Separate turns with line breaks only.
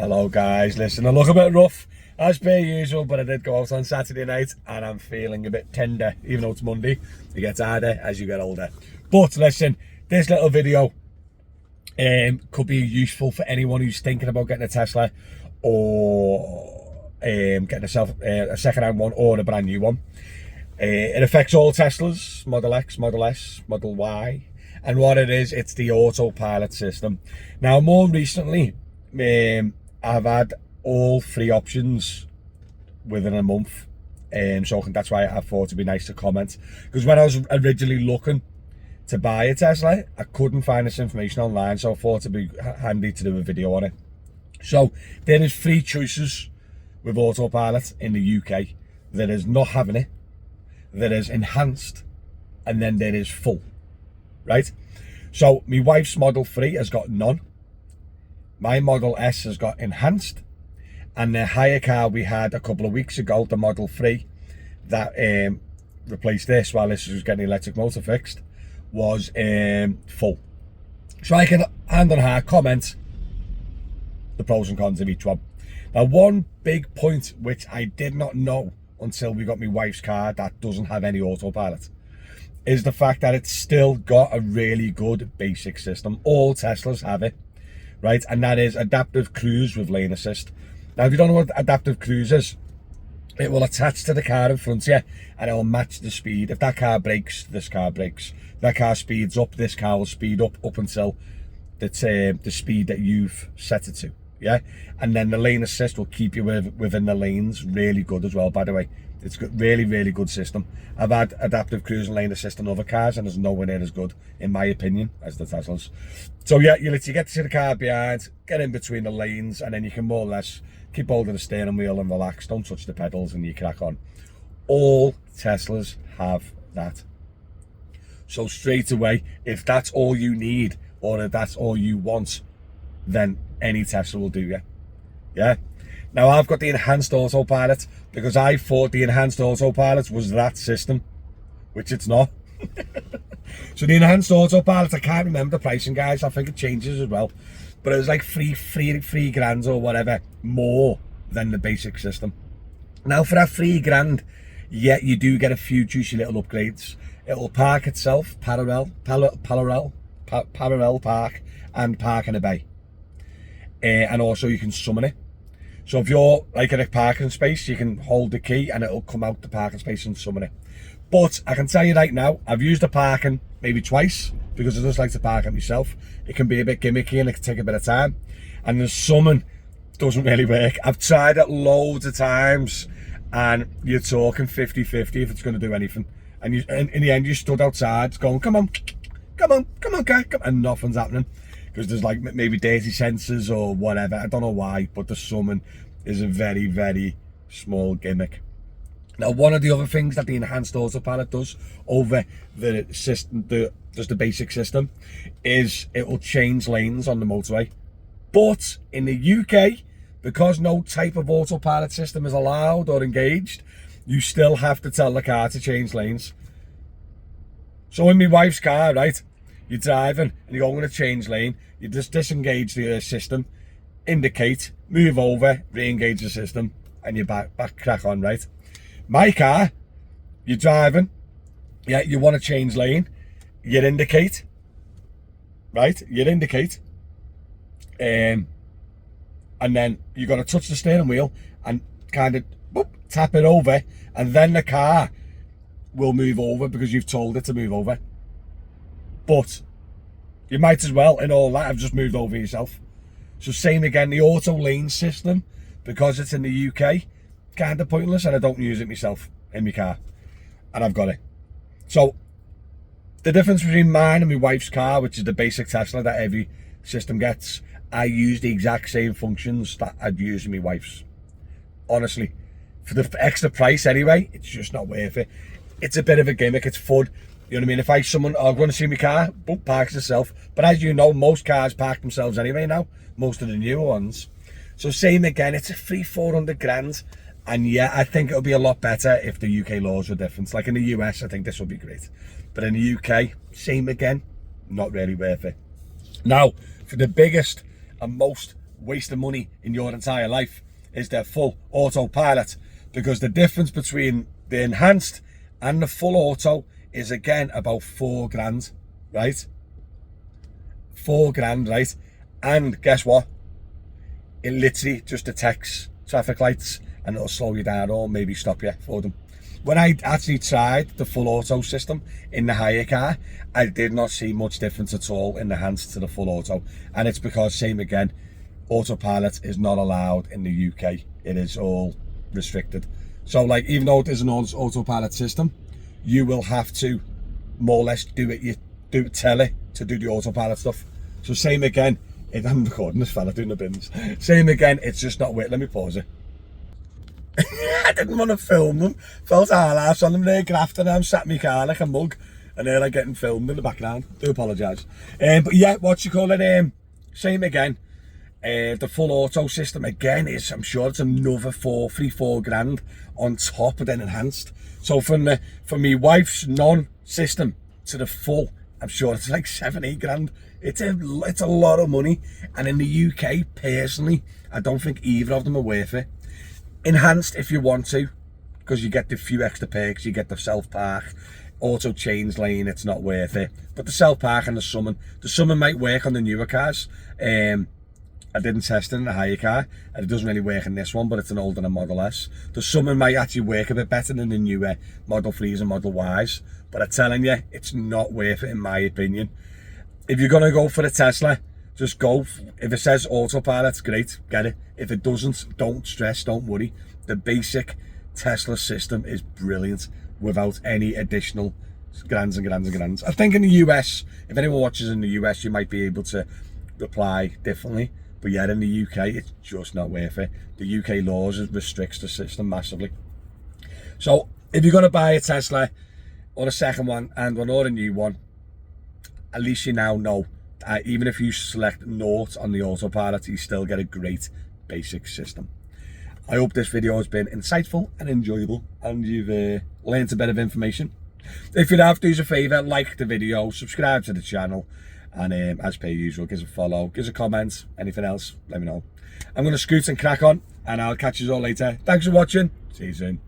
Hello guys, listen, I look a bit rough as per usual, but I did go out on Saturday night and I'm feeling a bit tender, even though it's Monday. It gets harder as you get older. But listen, this little video could be useful for anyone who's thinking about getting a Tesla or getting a second-hand one or a brand new one. It affects all Teslas, Model X, Model S, Model Y, and what it is, it's the Autopilot system. Now, more recently, I've had all three options within a month, so that's why I thought it'd be nice to comment, because when I was originally looking to buy a Tesla, I couldn't find this information online, so I thought it'd be handy to do a video on it. So there is three choices with Autopilot in the UK. There is not having it, there is enhanced, and then there is full, right? So my wife's Model 3 has got none. My Model S has got enhanced, and the hire car we had a couple of weeks ago, the Model 3, that replaced this while this was getting the electric motor fixed, was full. So I can hand on heart comment the pros and cons of each one. Now, one big point which I did not know until we got my wife's car that doesn't have any Autopilot is the fact that it's still got a really good basic system. All Teslas have it, right? And that is adaptive cruise with lane assist. Now, if you don't know what adaptive cruise is, it will attach to the car in front of you and it will match the speed. If that car brakes, this car brakes. If that car speeds up, this car will speed up until the speed that you've set it to. Yeah, and then the lane assist will keep you within the lanes. Really good as well, by the way. It's got really good system. I've had adaptive cruise and lane assist on other cars, and there's nowhere near as good, in my opinion, as the Teslas. So yeah, you literally get to see the car behind, get in between the lanes, and then you can more or less keep hold of the steering wheel and relax. Don't touch the pedals, and you crack on. All Teslas have that. So straight away, if that's all you need, or if that's all you want, then any Tesla will do you. Yeah. Now, I've got the enhanced Autopilot because I thought the enhanced Autopilot was that system, which it's not. So the enhanced Autopilot, I can't remember the pricing, guys. I think it changes as well, but it was like three grand or whatever more than the basic system. Now, for that $3,000, yeah, you do get a few juicy little upgrades. It'll park itself, parallel park, and park in a bay. And also you can summon it. So if you're like in a parking space, you can hold the key and it'll come out the parking space and summon it. But I can tell you right now, I've used the parking maybe twice because I just like to park it myself. It can be a bit gimmicky and it can take a bit of time. And the summon doesn't really work. I've tried it loads of times and you're talking 50-50 if it's going to do anything. And in the end, you stood outside going, come on, car, and nothing's happening. Because there's like maybe dirty sensors or whatever. I don't know why, but the summon is a very small gimmick. Now, one of the other things that the enhanced Autopilot does over the system, just the basic system, is it will change lanes on the motorway. But in the UK, because no type of Autopilot system is allowed or engaged, you still have to tell the car to change lanes. So in my wife's car, right, you're driving and you go, I'm going to change lane. You just disengage the system, indicate, move over, re-engage the system, and you're back crack on, right? My car, you're driving, yeah, you want to change lane, you indicate, right? You indicate, and then you're going to touch the steering wheel and kind of tap it over, and then the car will move over because you've told it to move over. But you might as well, in all that, have just moved over yourself. So same again, the auto lane system, because it's in the UK, kind of pointless, and I don't use it myself in my car, and I've got it. So the difference between mine and my wife's car, which is the basic Tesla that every system gets, I use the exact same functions that I'd use in my wife's. Honestly, for the extra price anyway, it's just not worth it. It's a bit of a gimmick, it's fun. You know what I mean? If someone, I'm going to see my car, boom, parks itself. But as you know, most cars park themselves anyway now. Most of the newer ones. So same again, it's a 300-400 grand. And yeah, I think it'll be a lot better if the UK laws were different. Like in the US, I think this would be great. But in the UK, same again, not really worth it. Now, for the biggest and most waste of money in your entire life is their full autopilot, because the difference between the enhanced and the full auto is again about £4,000, right? £4,000, right? And guess what? It literally just detects traffic lights and it'll slow you down or maybe stop you for them. When I actually tried the full auto system in the hire car, I did not see much difference at all in the enhanced to the full auto. And it's because, same again, autopilot is not allowed in the UK. It is all restricted. So like, even though it is an autopilot system, you will have to more or less tell it to do the autopilot stuff. So same again, I'm recording this fella doing the bins. Same again, it's just not wait. Let me pause it. I didn't want to film them. Felt our ass on them there, grafting. I'm sat in my car like a mug, and they're like getting filmed in the background. Do apologise. But yeah, what you call it? Same again. The full auto system again is, I'm sure it's another £4,000 on top of the enhanced. So from my wife's non-system to the full, I'm sure it's like £7,000-8,000. It's a lot of money. And in the UK, personally, I don't think either of them are worth it. Enhanced if you want to, because you get the few extra perks. You get the self-park, auto change lane, it's not worth it. But the self-park and the summon might work on the newer cars. I didn't test it in the hire car, and it doesn't really work in this one, but it's an older Model S. The summon might actually work a bit better than the newer Model 3s and Model Ys, but I'm telling you, it's not worth it in my opinion. If you're going to go for a Tesla, just go. If it says autopilot, great, get it. If it doesn't, don't stress, don't worry. The basic Tesla system is brilliant without any additional grands and grands and grands. I think in the US, if anyone watches in the US, you might be able to reply differently. But yeah, in the UK, it's just not worth it. The UK laws restricts the system massively. So if you're going to buy a Tesla or a second one and one or a new one, at least you now know even if you select naught on the autopilot, you still get a great basic system. I hope this video has been insightful and enjoyable, and you've learned a bit of information. If you have, do us a favour, like the video, subscribe to the channel, and as per usual, give us a follow, give us a comment, anything else, let me know. I'm going to scoot and crack on, and I'll catch you all later. Thanks for watching, see you soon.